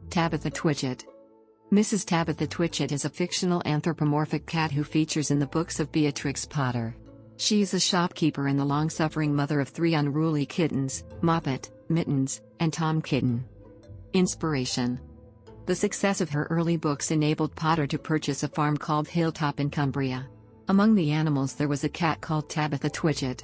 Tabitha Twitchit. Mrs. Tabitha Twitchit is a fictional anthropomorphic cat who features in the books of Beatrix Potter. She is a shopkeeper and the long-suffering mother of 3 unruly kittens, Moppet, Mittens, and Tom Kitten. Inspiration. The success of her early books enabled Potter to purchase a farm called Hilltop in Cumbria. Among the animals there was a cat called Tabitha Twitchit.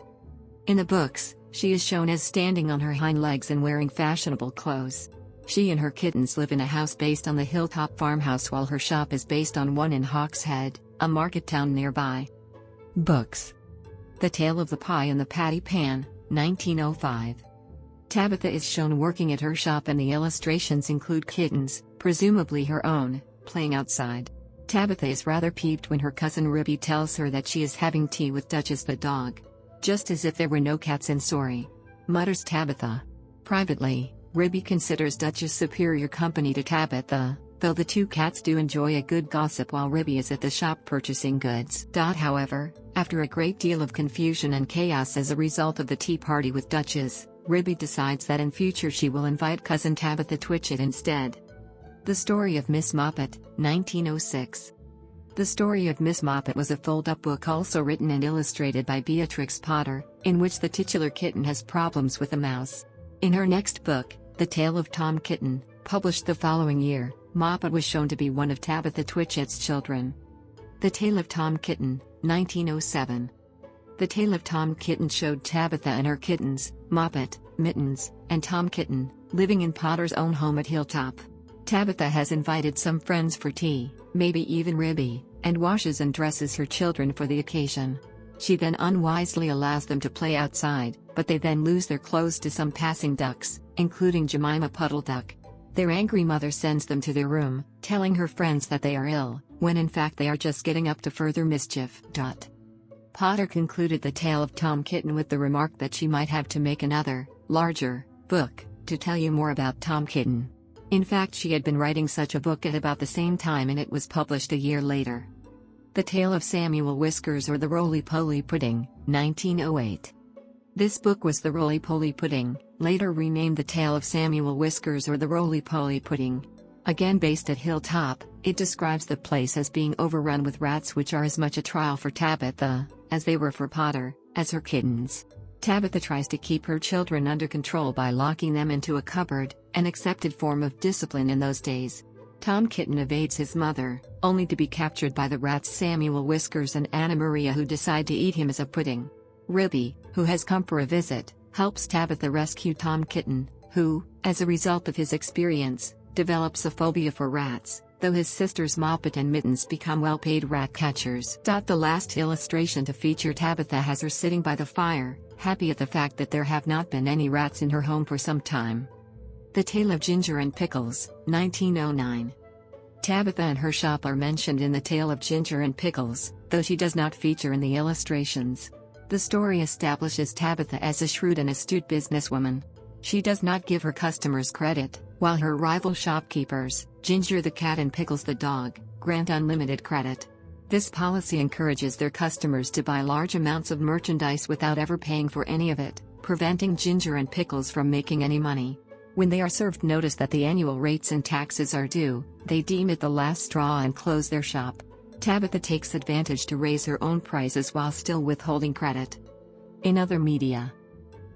In the books, she is shown as standing on her hind legs and wearing fashionable clothes. She and her kittens live in a house based on the Hilltop farmhouse while her shop is based on one in Hawkshead, a market town nearby. Books. The Tale of the Pie and the Patty Pan, 1905. Tabitha is shown working at her shop and the illustrations include kittens, presumably her own, playing outside. Tabitha is rather peeved when her cousin Ribby tells her that she is having tea with Duchess the dog. Just as if there were no cats in Sorry, mutters Tabitha. Privately, Ribby considers Duchess superior company to Tabitha, though the two cats do enjoy a good gossip while Ribby is at the shop purchasing goods. However, after a great deal of confusion and chaos as a result of the tea party with Duchess, Ribby decides that in future she will invite cousin Tabitha Twitchit instead. The Story of Miss Moppet, 1906. The Story of Miss Moppet was a fold-up book also written and illustrated by Beatrix Potter, in which the titular kitten has problems with a mouse. In her next book, The Tale of Tom Kitten, published the following year, Moppet was shown to be one of Tabitha Twitchit's children. The Tale of Tom Kitten, 1907. The Tale of Tom Kitten showed Tabitha and her kittens, Moppet, Mittens, and Tom Kitten, living in Potter's own home at Hilltop. Tabitha has invited some friends for tea, maybe even Ribby, and washes and dresses her children for the occasion. She then unwisely allows them to play outside, but they then lose their clothes to some passing ducks, including Jemima Puddle Duck. Their angry mother sends them to their room, telling her friends that they are ill, when in fact they are just getting up to further mischief. Potter concluded The Tale of Tom Kitten with the remark that she might have to make another, larger, book, to tell you more about Tom Kitten. In fact, she had been writing such a book at about the same time and it was published a year later. The Tale of Samuel Whiskers or the Roly-Poly Pudding, 1908. This book was the Roly-Poly Pudding, later renamed The Tale of Samuel Whiskers or the Roly-Poly Pudding. Again based at Hilltop, it describes the place as being overrun with rats which are as much a trial for Tabitha, as they were for Potter, as her kittens. Tabitha tries to keep her children under control by locking them into a cupboard, an accepted form of discipline in those days. Tom Kitten evades his mother, only to be captured by the rats Samuel Whiskers and Anna Maria who decide to eat him as a pudding. Ribby, who has come for a visit, helps Tabitha rescue Tom Kitten, who, as a result of his experience, develops a phobia for rats, though his sisters Moppet and Mittens become well-paid rat catchers. The last illustration to feature Tabitha has her sitting by the fire, happy at the fact that there have not been any rats in her home for some time. The Tale of Ginger and Pickles, 1909. Tabitha and her shop are mentioned in The Tale of Ginger and Pickles, though she does not feature in the illustrations. The story establishes Tabitha as a shrewd and astute businesswoman. She does not give her customers credit, while her rival shopkeepers, Ginger the cat and Pickles the dog, grant unlimited credit. This policy encourages their customers to buy large amounts of merchandise without ever paying for any of it, preventing Ginger and Pickles from making any money. When they are served notice that the annual rates and taxes are due, they deem it the last straw and close their shop. Tabitha takes advantage to raise her own prices while still withholding credit. In other media.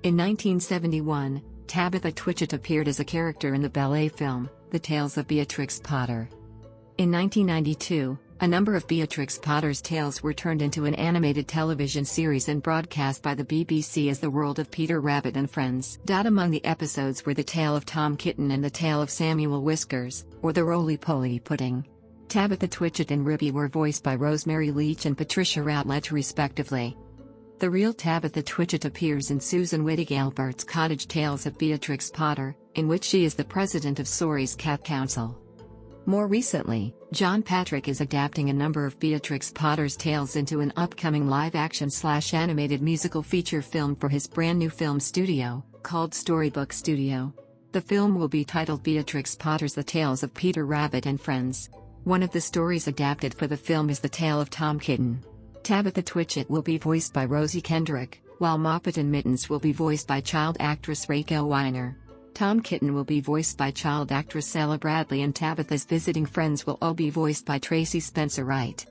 In 1971, Tabitha Twitchit appeared as a character in the ballet film, The Tales of Beatrix Potter. In 1992, a number of Beatrix Potter's tales were turned into an animated television series and broadcast by the BBC as The World of Peter Rabbit and Friends. Among the episodes were The Tale of Tom Kitten and The Tale of Samuel Whiskers, or the Roly-Poly Pudding. Tabitha Twitchit and Ribby were voiced by Rosemary Leach and Patricia Routledge respectively. The real Tabitha Twitchit appears in Susan Wittig Albert's Cottage Tales of Beatrix Potter, in which she is the president of Sorry's Cat Council. More recently, John Patrick is adapting a number of Beatrix Potter's tales into an upcoming live-action/animated musical feature film for his brand new film studio, called Storybook Studio. The film will be titled Beatrix Potter's The Tales of Peter Rabbit and Friends. One of the stories adapted for the film is The Tale of Tom Kitten. Tabitha Twitchit will be voiced by Rosie Kendrick, while Moppet and Mittens will be voiced by child actress Raquel Weiner. Tom Kitten will be voiced by child actress Sela Bradley, and Tabitha's visiting friends will all be voiced by Tracy Spencer Wright.